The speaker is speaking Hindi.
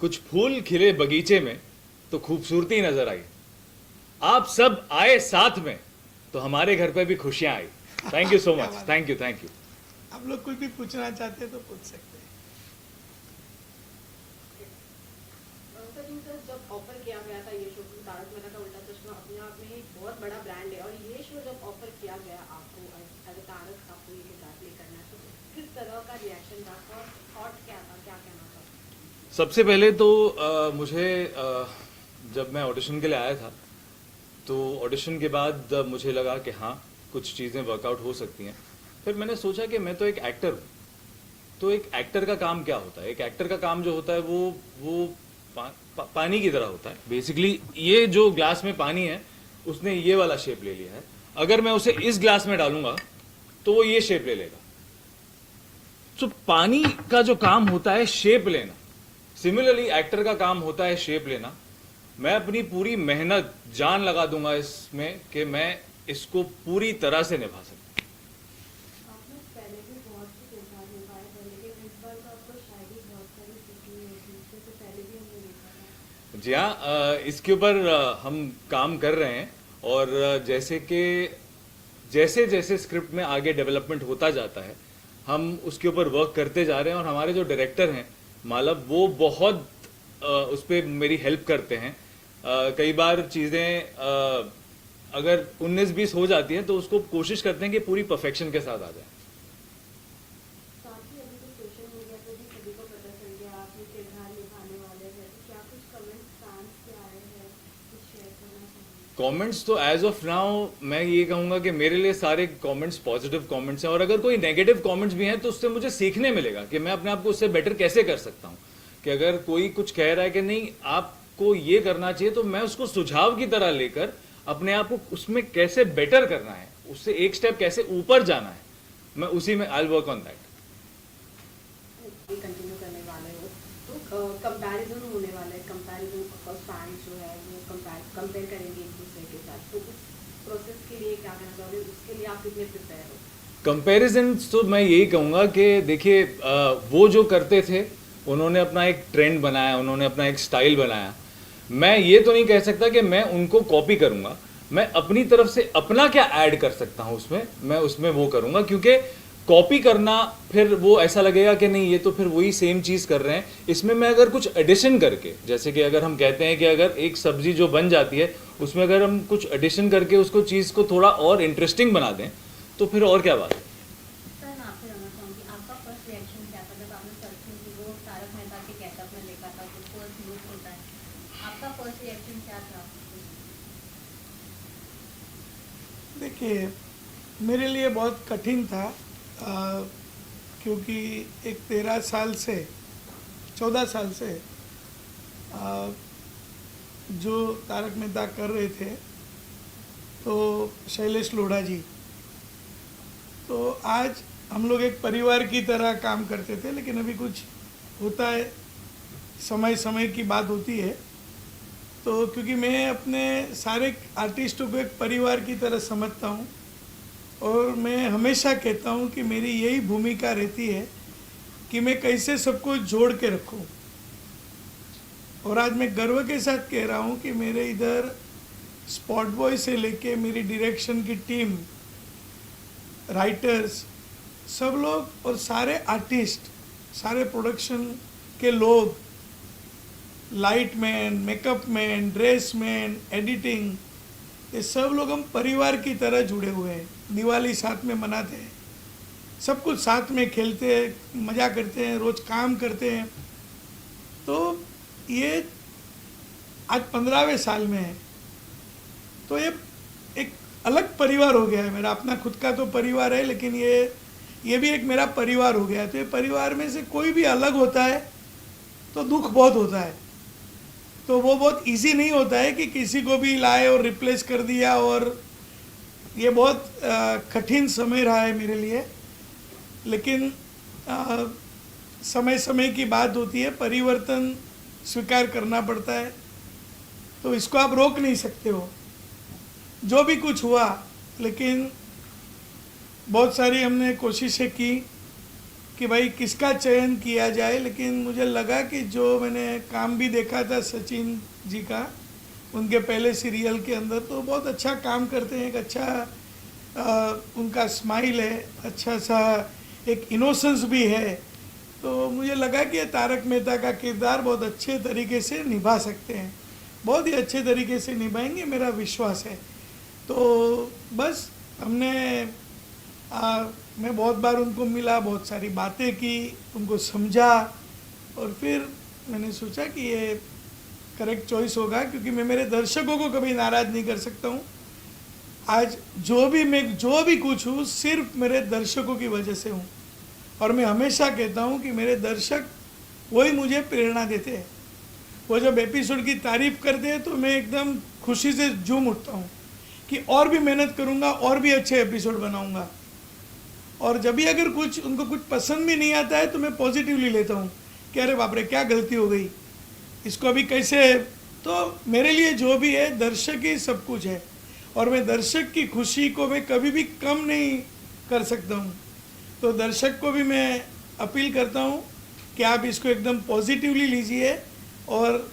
कुछ फूल खिले बगीचे में तो खूबसूरती नजर आई। आप सब आए साथ में तो हमारे घर पे भी खुशियां आई। थैंक यू सो क्या मच। बात थैंक यू, थैंक यू। आप लोग कुछ भी पूछना चाहते हैं तो पूछ सकते हैं। सर जब ऑफर किया गया था ये शो, तारक मेहता का उल्टा चश्मा अपने आप में ही बहुत बड़ा ब्रांड है, और ये शो जब ऑफर किया गया आपको एज अ तारक आपको ये किरदार प्ले करना है, तो किस तरह का रिएक्शन था और थॉट क्या था, क्या कहना था? सबसे पहले तो मुझे जब मैं ऑडिशन के लिए आया था तो ऑडिशन के बाद मुझे लगा कि हाँ कुछ चीज़ें वर्कआउट हो सकती हैं। फिर मैंने सोचा कि मैं तो एक एक्टर हूँ, तो एक एक्टर का काम क्या होता है? एक एक्टर का काम जो होता है वो पानी की तरह होता है। बेसिकली ये जो ग्लास में पानी है उसने ये वाला शेप ले लिया है। अगर मैं उसे इस ग्लास में डालूंगा तो वो ये शेप ले लेगा। तो पानी का जो काम होता है शेप लेना, सिमिलरली एक्टर का काम होता है शेप लेना। मैं अपनी पूरी मेहनत जान लगा दूंगा इसमें कि मैं इसको पूरी तरह से निभा सकूं। आपने पहले भी बहुत सी किरदार निभाए हैं, लेकिन इस बार तो आपको शायद ही बहुत सारी सीखनी होगी, इससे पहले भी हमने देखा था। जी हाँ, इसके ऊपर हम काम कर रहे हैं। और जैसे जैसे स्क्रिप्ट में आगे डेवलपमेंट होता जाता है हम उसके ऊपर वर्क करते जा रहे हैं। और हमारे जो डायरेक्टर हैं मालव, वो बहुत उस पर मेरी हेल्प करते हैं। कई बार चीज़ें अगर 19-20 हो जाती हैं तो उसको कोशिश करते हैं कि पूरी परफेक्शन के साथ आ जाए। साथ ही अभी तो सोशल मीडिया पे भी सभी को पता चल गया आप ये किरदार निभाने वाले हैं, तो क्या कुछ कमेंट्स फैंस के आए हैं, कुछ शेयर करना चाहेंगे? कमेंट्स तो एज ऑफ नाउ मैं ये कहूंगा कि मेरे लिए सारे कमेंट्स पॉजिटिव कमेंट्स हैं। और अगर कोई नेगेटिव कमेंट्स भी हैं तो उससे मुझे सीखने मिलेगा कि मैं अपने आप को उससे बेटर कैसे कर सकता हूं। कि अगर कोई कुछ कह रहा है कि नहीं आपको ये करना चाहिए, तो मैं उसको सुझाव की तरह लेकर अपने आप को उसमें कैसे बेटर करना है, उससे एक स्टेप कैसे ऊपर जाना है, मैं उसी में I will work on that. Continue करने वाले हो तो कंपैरिजन होने वाला है, कंपैरिजन फैंस जो है वो कंपेयर करेंगे एक दूसरे के साथ, तो उस प्रोसेस के लिए क्या करना चाहोगे, उसके लिए आप कितने प्रिपेयर हो? कंपैरिजन तो मैं यही कहूँगा कि देखिए वो जो करते थे उन्होंने अपना एक ट्रेंड बनाया, उन्होंने अपना एक स्टाइल बनाया। मैं ये तो नहीं कह सकता कि मैं उनको कॉपी करूँगा। मैं अपनी तरफ से अपना क्या ऐड कर सकता हूँ उसमें, मैं उसमें वो करूँगा। क्योंकि कॉपी करना फिर वो ऐसा लगेगा कि नहीं ये तो फिर वही सेम चीज़ कर रहे हैं। इसमें मैं अगर कुछ एडिशन करके, जैसे कि अगर हम कहते हैं कि अगर एक सब्जी जो बन जाती है उसमें अगर हम कुछ एडिशन करके उसको चीज़ को थोड़ा और इंटरेस्टिंग बना दें तो फिर और क्या बात है। सर मैं आपसे जानना चाहूँगी आपका फर्स्ट रिएक्शन क्या था जब आपने सर्चिंग की, वो तारक मेहता के गेटअप में देखा था, जो फर्स्ट लुक होता है, आपका फर्स्ट रिएक्शन क्या था? देखिए, मेरे लिए बहुत कठिन था, क्योंकि एक 13 साल से 14 साल से जो तारक मेहता कर रहे थे तो शैलेश लोढ़ा जी, तो आज हम लोग एक परिवार की तरह काम करते थे। लेकिन अभी कुछ होता है, समय समय की बात होती है, तो क्योंकि मैं अपने सारे आर्टिस्टों को एक परिवार की तरह समझता हूँ और मैं हमेशा कहता हूँ कि मेरी यही भूमिका रहती है कि मैं कैसे सबको जोड़ के रखूँ। और आज मैं गर्व के साथ कह रहा हूँ कि मेरे इधर स्पॉट बॉय से लेके मेरी डायरेक्शन की टीम, राइटर्स, सब लोग और सारे आर्टिस्ट, सारे प्रोडक्शन के लोग, light man, makeup man, dress man, editing, ये सब लोग हम परिवार की तरह जुड़े हुए हैं। दिवाली साथ में मनाते हैं, सब कुछ साथ में खेलते हैं, मज़ा करते हैं, रोज़ काम करते हैं। तो ये आज 15वें साल में है, तो ये एक अलग परिवार हो गया है मेरा। अपना खुद का तो परिवार है, लेकिन ये भी एक मेरा परिवार हो गया है। तो ये परिवार में से कोई भी अलग होता है तो दुख बहुत होता है। तो वो बहुत इजी नहीं होता है कि किसी को भी लाए और रिप्लेस कर दिया, और ये बहुत कठिन समय रहा है मेरे लिए। लेकिन समय समय की बात होती है, परिवर्तन स्वीकार करना पड़ता है, तो इसको आप रोक नहीं सकते हो। जो भी कुछ हुआ, लेकिन बहुत सारी हमने कोशिशें की कि भाई किसका चयन किया जाए, लेकिन मुझे लगा कि जो मैंने काम भी देखा था सचिन जी का उनके पहले सीरियल के अंदर, तो बहुत अच्छा काम करते हैं, एक अच्छा उनका स्माइल है, अच्छा सा एक इनोसेंस भी है। तो मुझे लगा कि ये तारक मेहता का किरदार बहुत अच्छे तरीके से निभा सकते हैं, बहुत ही अच्छे तरीके से निभाएंगे, मेरा विश्वास है। तो बस हमने मैं बहुत बार उनको मिला, बहुत सारी बातें की, उनको समझा, और फिर मैंने सोचा कि ये करेक्ट चॉइस होगा, क्योंकि मैं मेरे दर्शकों को कभी नाराज़ नहीं कर सकता हूँ। आज जो भी कुछ हूँ सिर्फ मेरे दर्शकों की वजह से हूँ, और मैं हमेशा कहता हूँ कि मेरे दर्शक वही मुझे प्रेरणा देते हैं। वो जब एपिसोड की तारीफ़ करते हैं तो मैं एकदम खुशी से झूम उठता हूँ कि और भी मेहनत करूँगा, और भी अच्छे एपिसोड बनाऊँगा। और जब भी अगर उनको कुछ पसंद भी नहीं आता है तो मैं पॉजिटिवली लेता हूँ कि अरे बाप रे क्या गलती हो गई, इसको अभी कैसे। तो मेरे लिए जो भी है दर्शक ही सब कुछ है, और मैं दर्शक की खुशी को मैं कभी भी कम नहीं कर सकता हूँ। तो दर्शक को भी मैं अपील करता हूँ कि आप इसको एकदम पॉजिटिवली लीजिए, और